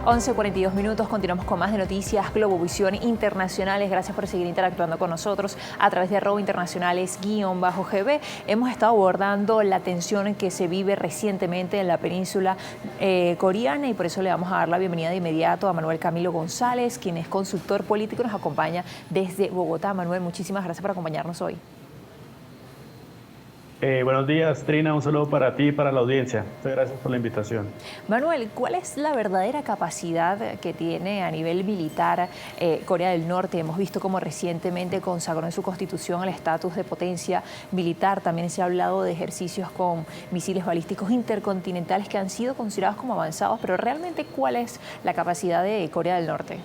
11:42, continuamos con más de Noticias Globovisión Internacionales. Gracias por seguir interactuando con nosotros a través de @internacionales_GB. Hemos estado abordando la tensión que se vive recientemente en la península coreana y por eso le vamos a dar la bienvenida de inmediato a Manuel Camilo González, quien es consultor político, nos acompaña desde Bogotá. Manuel, muchísimas gracias por acompañarnos hoy. Buenos días, Trina, un saludo para ti y para la audiencia. Muchas gracias por la invitación. Manuel, ¿cuál es la verdadera capacidad que tiene a nivel militar Corea del Norte? Hemos visto cómo recientemente consagró en su constitución el estatus de potencia militar. También se ha hablado de ejercicios con misiles balísticos intercontinentales que han sido considerados como avanzados, pero realmente, ¿cuál es la capacidad de Corea del Norte?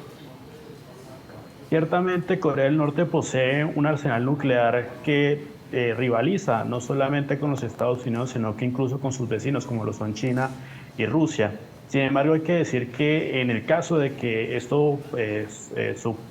Ciertamente, Corea del Norte posee un arsenal nuclear que rivaliza no solamente con los Estados Unidos, sino que incluso con sus vecinos, como lo son China y Rusia. Sin embargo, hay que decir que en el caso de que esto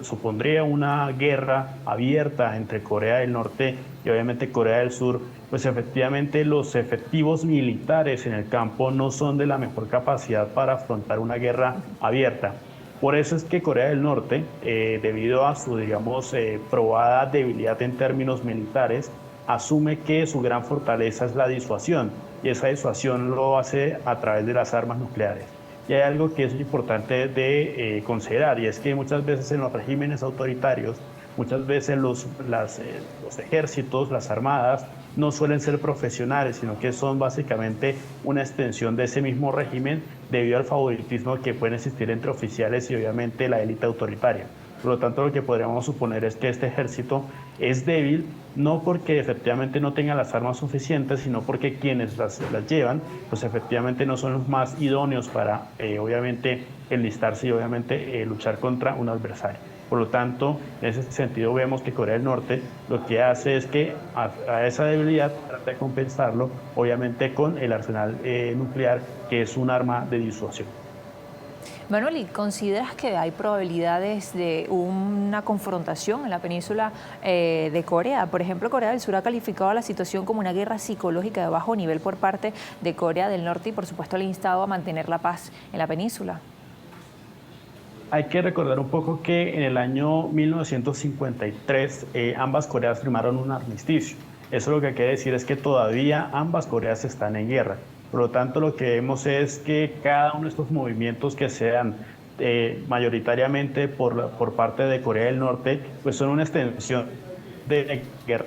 supondría una guerra abierta entre Corea del Norte y obviamente Corea del Sur, pues efectivamente los efectivos militares en el campo no son de la mejor capacidad para afrontar una guerra abierta. Por eso es que Corea del Norte, debido a su, digamos, probada debilidad en términos militares, asume que su gran fortaleza es la disuasión, y esa disuasión lo hace a través de las armas nucleares. Y hay algo que es importante de considerar, y es que muchas veces en los regímenes autoritarios, muchas veces los ejércitos, las armadas, no suelen ser profesionales, sino que son básicamente una extensión de ese mismo régimen debido al favoritismo que puede existir entre oficiales y obviamente la élite autoritaria. Por lo tanto, lo que podríamos suponer es que este ejército es débil, no porque efectivamente no tenga las armas suficientes, sino porque quienes las llevan, pues efectivamente no son los más idóneos para, obviamente, enlistarse y obviamente luchar contra un adversario. Por lo tanto, en ese sentido vemos que Corea del Norte lo que hace es que a esa debilidad trata de compensarlo, obviamente, con el arsenal nuclear, que es un arma de disuasión. Manuel, ¿y consideras que hay probabilidades de una confrontación en la península de Corea? Por ejemplo, Corea del Sur ha calificado la situación como una guerra psicológica de bajo nivel por parte de Corea del Norte y por supuesto le ha instado a mantener la paz en la península. Hay que recordar un poco que en el año 1953 ambas Coreas firmaron un armisticio. Eso lo que quiere decir es que todavía ambas Coreas están en guerra. Por lo tanto, lo que vemos es que cada uno de estos movimientos que se dan mayoritariamente por parte de Corea del Norte, pues son una extensión de guerra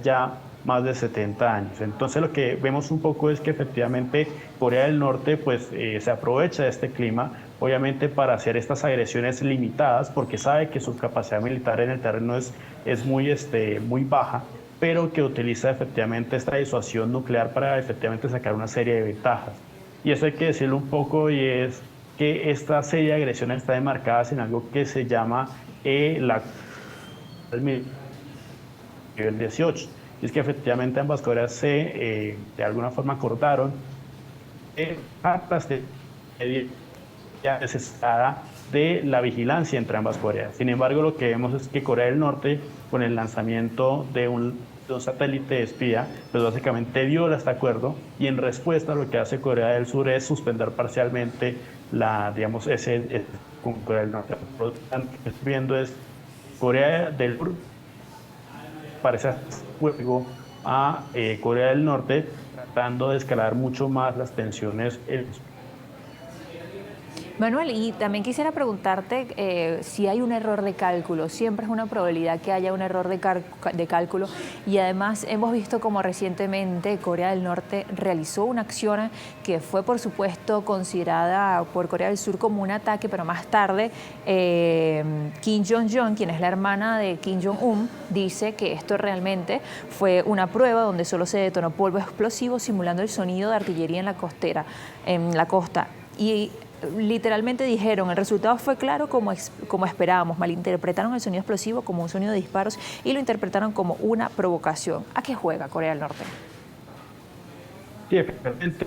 ya más de 70 años. Entonces lo que vemos un poco es que efectivamente Corea del Norte pues se aprovecha de este clima, obviamente para hacer estas agresiones limitadas, porque sabe que su capacidad militar en el terreno es muy baja, pero que utiliza efectivamente esta disuasión nuclear para efectivamente sacar una serie de ventajas. Y eso hay que decirlo un poco, y es que esta serie de agresiones está enmarcada en algo que se llama la nivel 18. Y es que efectivamente ambas Coreas de alguna forma acordaron cartas de desesperada de la vigilancia entre ambas Coreas. Sin embargo, lo que vemos es que Corea del Norte, con el lanzamiento de un satélite espía, pues básicamente viola este acuerdo, y en respuesta lo que hace Corea del Sur es suspender parcialmente con Corea del Norte. Lo que estoy viendo es Corea del Sur parece hacer juego a Corea del Norte, tratando de escalar mucho más las tensiones. Manuel, y también quisiera preguntarte si hay un error de cálculo. Siempre es una probabilidad que haya un error de cálculo, y además hemos visto como recientemente Corea del Norte realizó una acción que fue por supuesto considerada por Corea del Sur como un ataque, pero más tarde Kim Jong-un, quien es la hermana de Kim Jong-un, dice que esto realmente fue una prueba donde solo se detonó polvo explosivo simulando el sonido de artillería en la costa. Y literalmente dijeron, el resultado fue claro como esperábamos, malinterpretaron el sonido explosivo como un sonido de disparos y lo interpretaron como una provocación. ¿A qué juega Corea del Norte? Sí, efectivamente,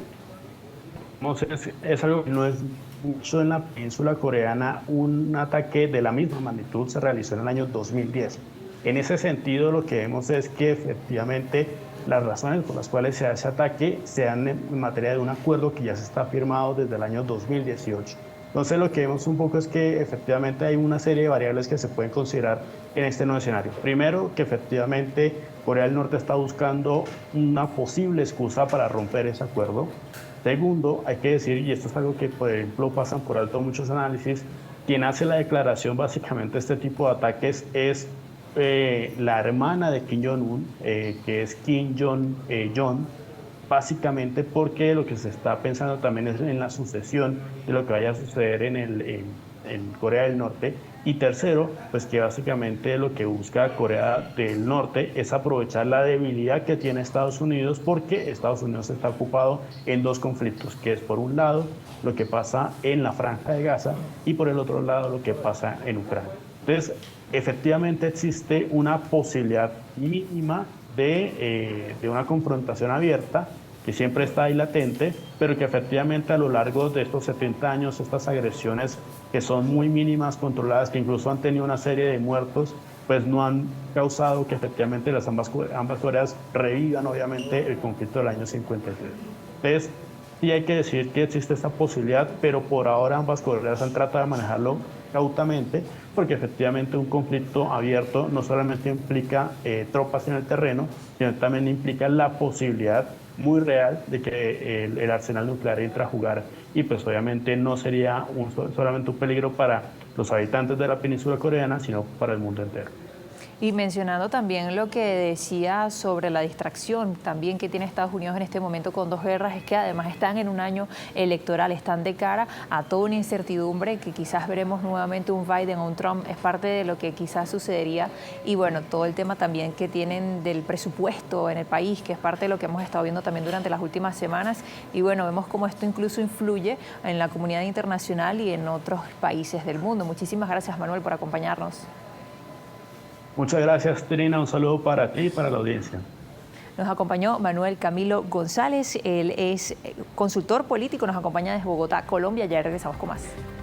es algo que no es mucho en la península coreana. Un ataque de la misma magnitud se realizó en el año 2010. En ese sentido, lo que vemos es que efectivamente las razones por las cuales se hace ataque se dan en materia de un acuerdo que ya se está firmado desde el año 2018. Entonces lo que vemos un poco es que efectivamente hay una serie de variables que se pueden considerar en este nuevo escenario. Primero, que efectivamente Corea del Norte está buscando una posible excusa para romper ese acuerdo. Segundo, hay que decir, y esto es algo que por ejemplo pasan por alto muchos análisis, quien hace la declaración básicamente de este tipo de ataques es la hermana de Kim Jong-un, que es Kim Jong-un, básicamente porque lo que se está pensando también es en la sucesión de lo que vaya a suceder en Corea del Norte. Y tercero, pues que básicamente lo que busca Corea del Norte es aprovechar la debilidad que tiene Estados Unidos, porque Estados Unidos está ocupado en dos conflictos, que es por un lado lo que pasa en la Franja de Gaza y por el otro lado lo que pasa en Ucrania. Entonces, efectivamente existe una posibilidad mínima de una confrontación abierta, que siempre está ahí latente, pero que efectivamente a lo largo de estos 70 años, estas agresiones que son muy mínimas, controladas, que incluso han tenido una serie de muertos, pues no han causado que efectivamente ambas Coreas revivan obviamente el conflicto del año 53. Entonces, sí hay que decir que existe esta posibilidad, pero por ahora ambas Coreas han tratado de manejarlo cautamente, porque efectivamente un conflicto abierto no solamente implica tropas en el terreno, sino también implica la posibilidad muy real de que el arsenal nuclear entre a jugar, y pues obviamente no sería solamente un peligro para los habitantes de la península coreana, sino para el mundo entero. Y mencionando también lo que decía sobre la distracción también que tiene Estados Unidos en este momento con dos guerras, es que además están en un año electoral, están de cara a toda una incertidumbre que quizás veremos nuevamente un Biden o un Trump, es parte de lo que quizás sucedería. Y bueno, todo el tema también que tienen del presupuesto en el país, que es parte de lo que hemos estado viendo también durante las últimas semanas. Y bueno, vemos cómo esto incluso influye en la comunidad internacional y en otros países del mundo. Muchísimas gracias, Manuel, por acompañarnos. Muchas gracias, Trina. Un saludo para ti y para la audiencia. Nos acompañó Manuel Camilo González, él es consultor político, nos acompaña desde Bogotá, Colombia. Ya regresamos con más.